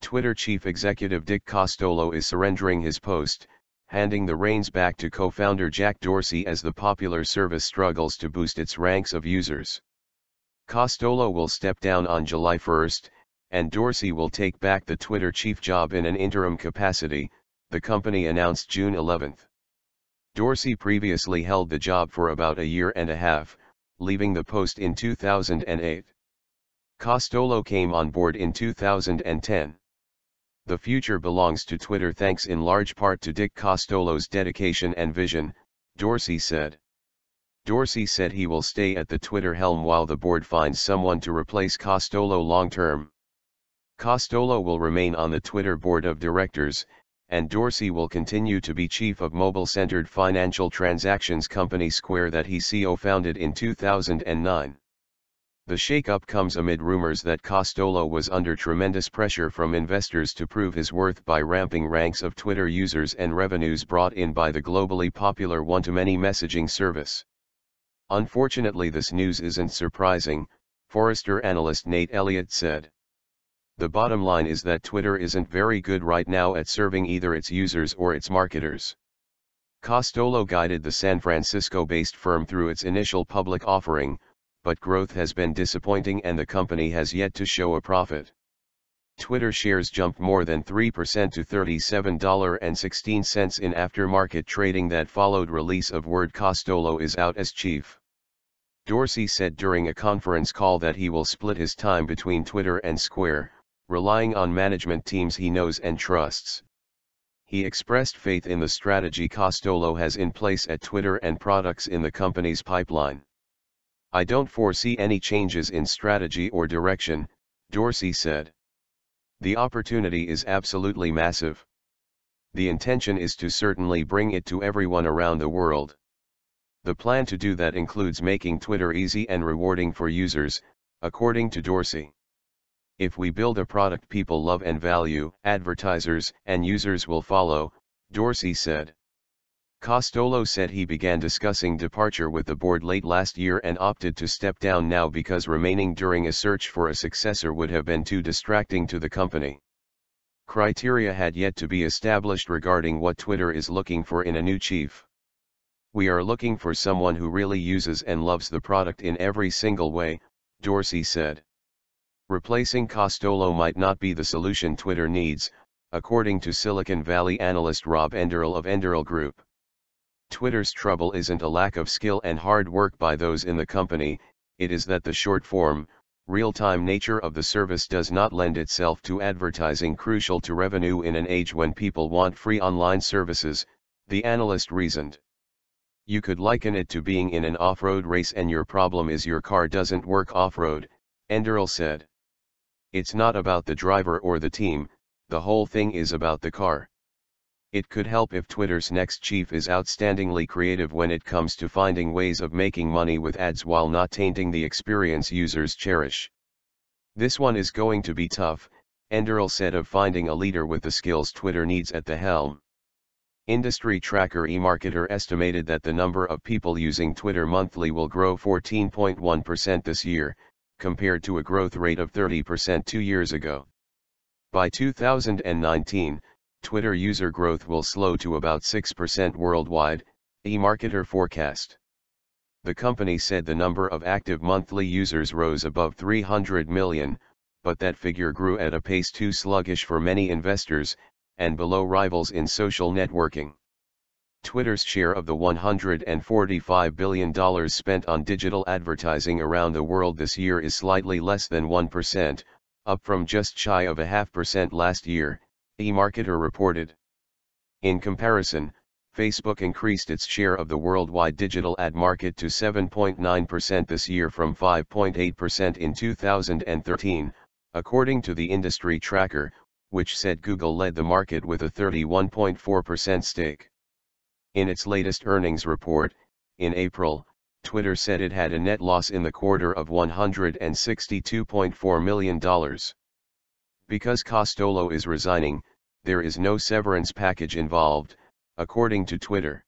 Twitter chief executive Dick Costolo is surrendering his post, handing the reins back to co-founder Jack Dorsey as the popular service struggles to boost its ranks of users. Costolo will step down on July 1, and Dorsey will take back the Twitter chief job in an interim capacity, the company announced June 11. Dorsey previously held the job for about a year and a half, leaving the post in 2008. Costolo came on board in 2010. The future belongs to Twitter thanks in large part to Dick Costolo's dedication and vision, Dorsey said. Dorsey said he will stay at the Twitter helm while the board finds someone to replace Costolo long-term. Costolo will remain on the Twitter board of directors, and Dorsey will continue to be chief of mobile-centered financial transactions company Square that he co-founded in 2009. The shakeup comes amid rumors that Costolo was under tremendous pressure from investors to prove his worth by ramping ranks of Twitter users and revenues brought in by the globally popular one-to-many messaging service. Unfortunately, this news isn't surprising, Forrester analyst Nate Elliott said. The bottom line is that Twitter isn't very good right now at serving either its users or its marketers. Costolo guided the San Francisco-based firm through its initial public offering, but growth has been disappointing and the company has yet to show a profit. Twitter shares jumped more than 3% to $37.16 in after-market trading that followed release of word Costolo is out as chief. Dorsey said during a conference call that he will split his time between Twitter and Square, relying on management teams he knows and trusts. He expressed faith in the strategy Costolo has in place at Twitter and products in the company's pipeline. "I don't foresee any changes in strategy or direction," Dorsey said. "The opportunity is absolutely massive. The intention is to certainly bring it to everyone around the world. The plan to do that includes making Twitter easy and rewarding for users," according to Dorsey. "If we build a product people love and value, advertisers and users will follow," Dorsey said. Costolo said he began discussing departure with the board late last year and opted to step down now because remaining during a search for a successor would have been too distracting to the company. Criteria had yet to be established regarding what Twitter is looking for in a new chief. "We are looking for someone who really uses and loves the product in every single way," Dorsey said. Replacing Costolo might not be the solution Twitter needs, according to Silicon Valley analyst Rob Enderle of Enderle Group. Twitter's trouble isn't a lack of skill and hard work by those in the company, it is that the short-form, real-time nature of the service does not lend itself to advertising crucial to revenue in an age when people want free online services, the analyst reasoned. "You could liken it to being in an off-road race and your problem is your car doesn't work off-road," Enderle said. "It's not about the driver or the team, the whole thing is about the car." It could help if Twitter's next chief is outstandingly creative when it comes to finding ways of making money with ads while not tainting the experience users cherish. "This one is going to be tough," Enderle said of finding a leader with the skills Twitter needs at the helm. Industry tracker eMarketer estimated that the number of people using Twitter monthly will grow 14.1% this year, compared to a growth rate of 30% 2 years ago. By 2019, Twitter user growth will slow to about 6% worldwide, eMarketer forecast. The company said the number of active monthly users rose above 300 million, but that figure grew at a pace too sluggish for many investors, and below rivals in social networking. Twitter's share of the $145 billion spent on digital advertising around the world this year is slightly less than 1%, up from just shy of 0.5% last year, eMarketer reported. In comparison, Facebook increased its share of the worldwide digital ad market to 7.9% this year from 5.8% in 2013, according to the industry tracker, which said Google led the market with a 31.4% stake. In its latest earnings report, in April, Twitter said it had a net loss in the quarter of $162.4 million. Because Costolo is resigning, there is no severance package involved, according to Twitter.